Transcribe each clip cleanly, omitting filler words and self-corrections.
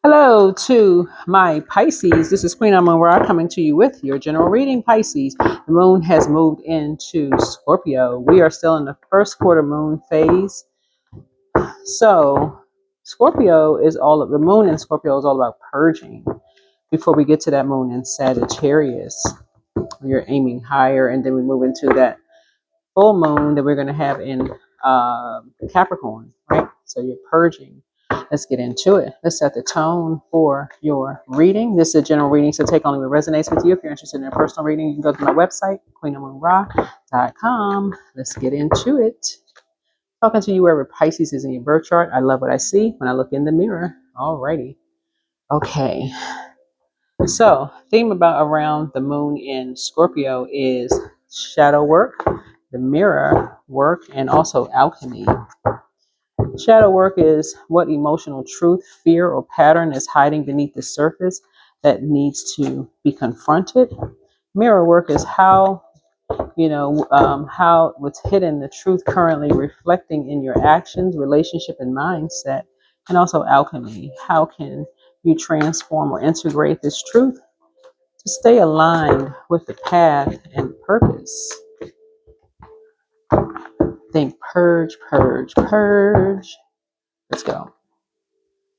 Hello to my Pisces. This is Queen Amun Ra coming to you with your general reading, Pisces. The moon has moved into Scorpio. We are still in the first quarter moon phase. So, the moon in Scorpio is all about purging before we get to that moon in Sagittarius. You're aiming higher, and then we move into that full moon that we're going to have in Capricorn, right? So, you're purging. Let's get into it. Let's set the tone for your reading. This is a general reading, so take only what resonates with you. If you're interested in a personal reading, you can go to my website, queenamunra.com. Let's get into it. Talking to you wherever Pisces is in your birth chart. I love what I see when I look in the mirror. Alrighty. Okay. So, theme around the moon in Scorpio is shadow work, the mirror work, and also alchemy. Shadow work is what emotional truth, fear, or pattern is hiding beneath the surface that needs to be confronted. Mirror work is how what's hidden, the truth currently reflecting in your actions, relationship, and mindset. And also alchemy. How can you transform or integrate this truth to stay aligned with the path and purpose? Think purge, purge, purge. Let's go.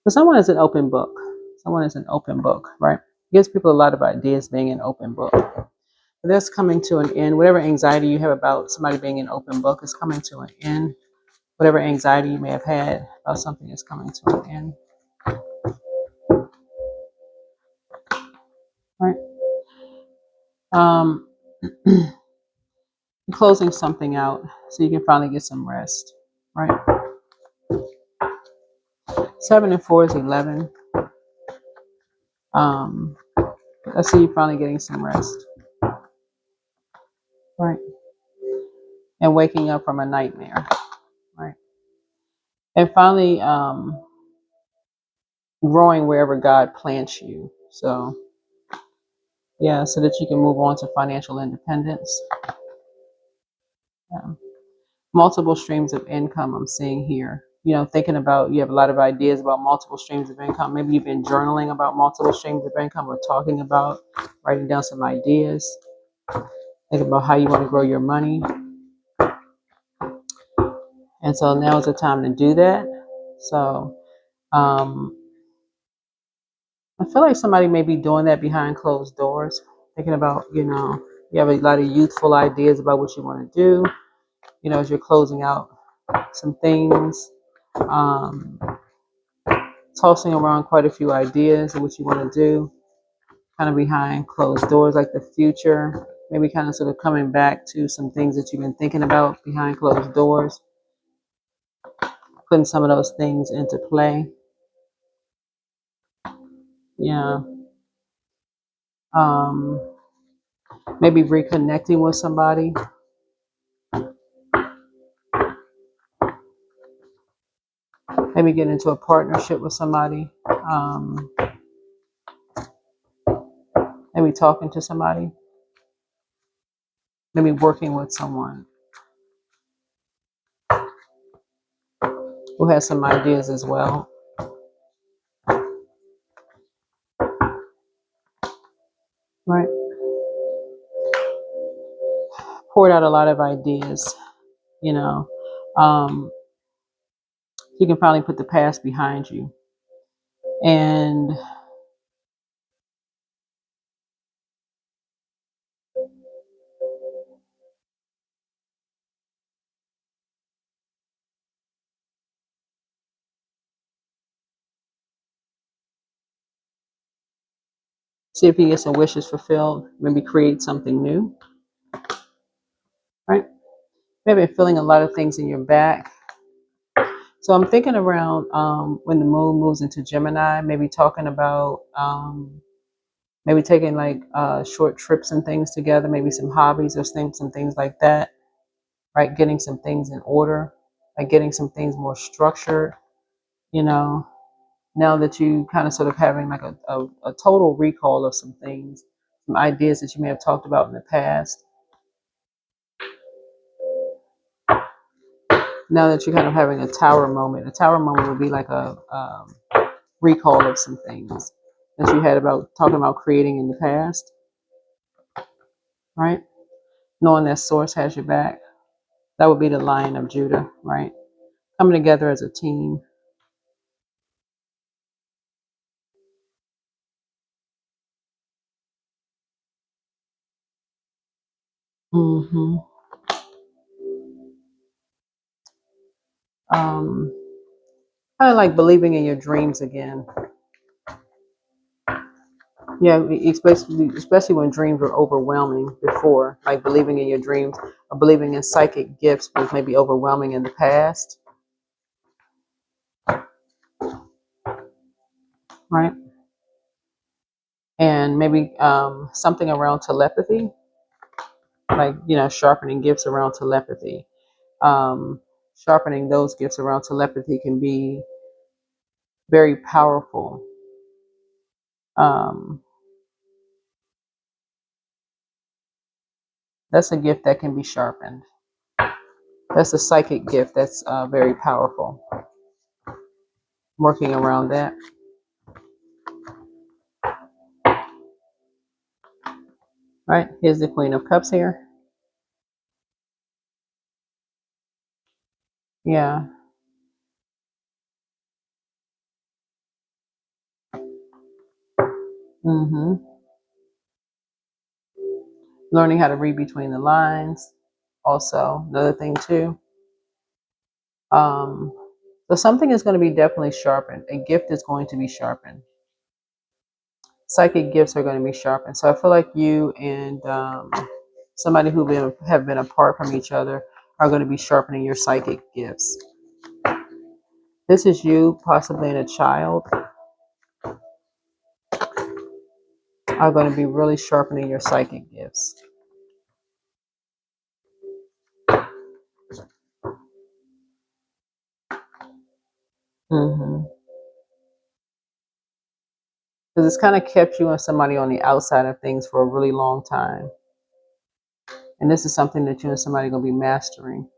So someone is an open book. Someone is an open book, right? It gives people a lot of ideas being an open book. But that's coming to an end. Whatever anxiety you have about somebody being an open book is coming to an end. Whatever anxiety you may have had about something is coming to an end. Right? Closing something out so you can finally get some rest. Right? 7 and 4 is 11. I see you finally getting some rest. Right? And waking up from a nightmare. Right? And finally growing wherever God plants you. So yeah, so that you can move on to financial independence. Yeah. Multiple streams of income I'm seeing here. You know, thinking about, you have a lot of ideas about multiple streams of income. Maybe you've been journaling about multiple streams of income or talking about, writing down some ideas. Think about how you want to grow your money. And so now is the time to do that. So I feel like somebody may be doing that behind closed doors, thinking about, you have a lot of youthful ideas about what you want to do, as you're closing out some things, tossing around quite a few ideas of what you want to do, kind of behind closed doors, like the future, maybe kind of sort of coming back to some things that you've been thinking about behind closed doors, putting some of those things into play. Yeah. Maybe reconnecting with somebody. Maybe get into a partnership with somebody. Maybe talking to somebody. Maybe working with someone who has some ideas as well. Right? Poured out a lot of ideas, you can finally put the past behind you. And see if you get some wishes fulfilled. Maybe create something new. Right? Maybe feeling a lot of things in your back. So I'm thinking around when the moon moves into Gemini, maybe talking about maybe taking like short trips and things together, maybe some hobbies or some things like that, right? Getting some things in order, like getting some things more structured, now that you kind of sort of having like a total recall of some things, some ideas that you may have talked about in the past. Now that you're kind of having a tower moment would be like a recall of some things that you had about talking about creating in the past, right? Knowing that source has your back. That would be the Lion of Judah, right? Coming together as a team. Mm-hmm. Kind of like believing in your dreams again. Yeah, especially when dreams were overwhelming before, like believing in your dreams or believing in psychic gifts was maybe overwhelming in the past, right? And maybe something around telepathy, like sharpening gifts around telepathy. Um, Sharpening those gifts around telepathy can be very powerful. Um, that's a gift that can be sharpened. That's a psychic gift that's very powerful. Working around that. Right, here's the Queen of Cups here. Yeah. Mm-hmm. Learning how to read between the lines. Also, another thing too. Um, so something is going to be definitely sharpened. A gift is going to be sharpened. Psychic gifts are going to be sharpened. So I feel like you and somebody have been apart from each other are going to be sharpening your psychic gifts. This is you, possibly and a child, are going to be really sharpening your psychic gifts. Mm-hmm. Because it's kind of kept you and somebody on the outside of things for a really long time. And this is something that you and somebody are going to be mastering.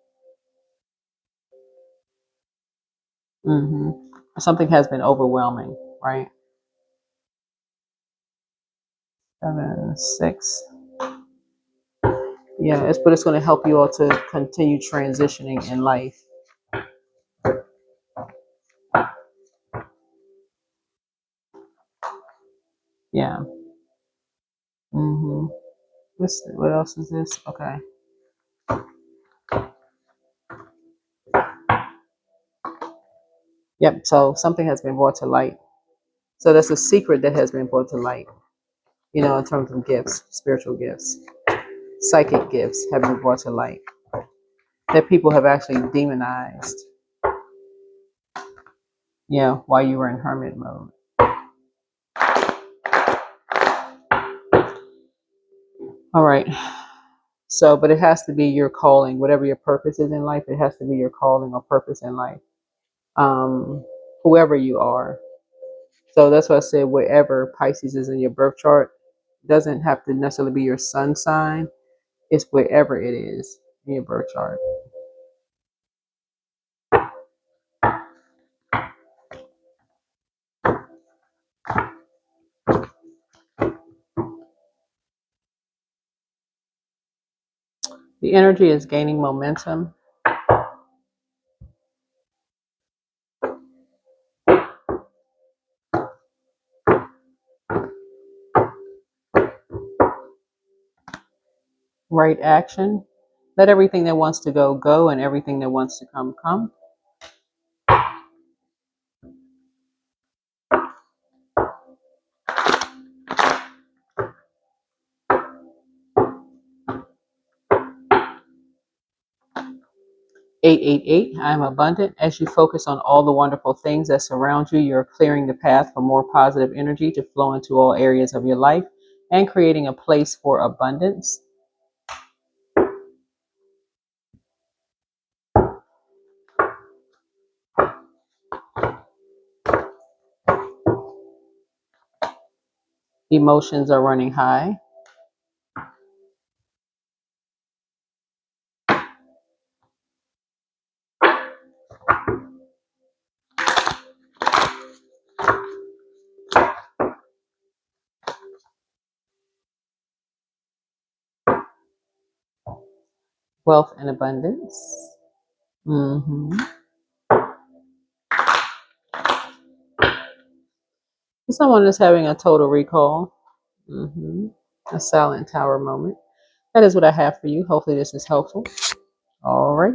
Mm-hmm. Something has been overwhelming, right? 7, 6. Yeah, but it's going to help you all to continue transitioning in life. Yeah. Mm-hmm. What else is this? Okay. Yep. So something has been brought to light. So that's a secret that has been brought to light. In terms of gifts, spiritual gifts, psychic gifts have been brought to light that people have actually demonized. Yeah, while you were in hermit mode. All right. So, but it has to be your calling, whatever your purpose is in life. It has to be your calling or purpose in life. Um, Whoever you are. So that's why I said wherever Pisces is in your birth chart, doesn't have to necessarily be your sun sign. It's wherever it is in your birth chart. The energy is gaining momentum. Right action. Let everything that wants to go, go, and everything that wants to come, come. Eight. I am abundant. As you focus on all the wonderful things that surround you, you're clearing the path for more positive energy to flow into all areas of your life and creating a place for abundance. Emotions are running high. wealth and abundance. Mm-hmm. Someone is having a total recall. Mm-hmm. A silent tower moment. That is what I have for you. Hopefully this is helpful. All right.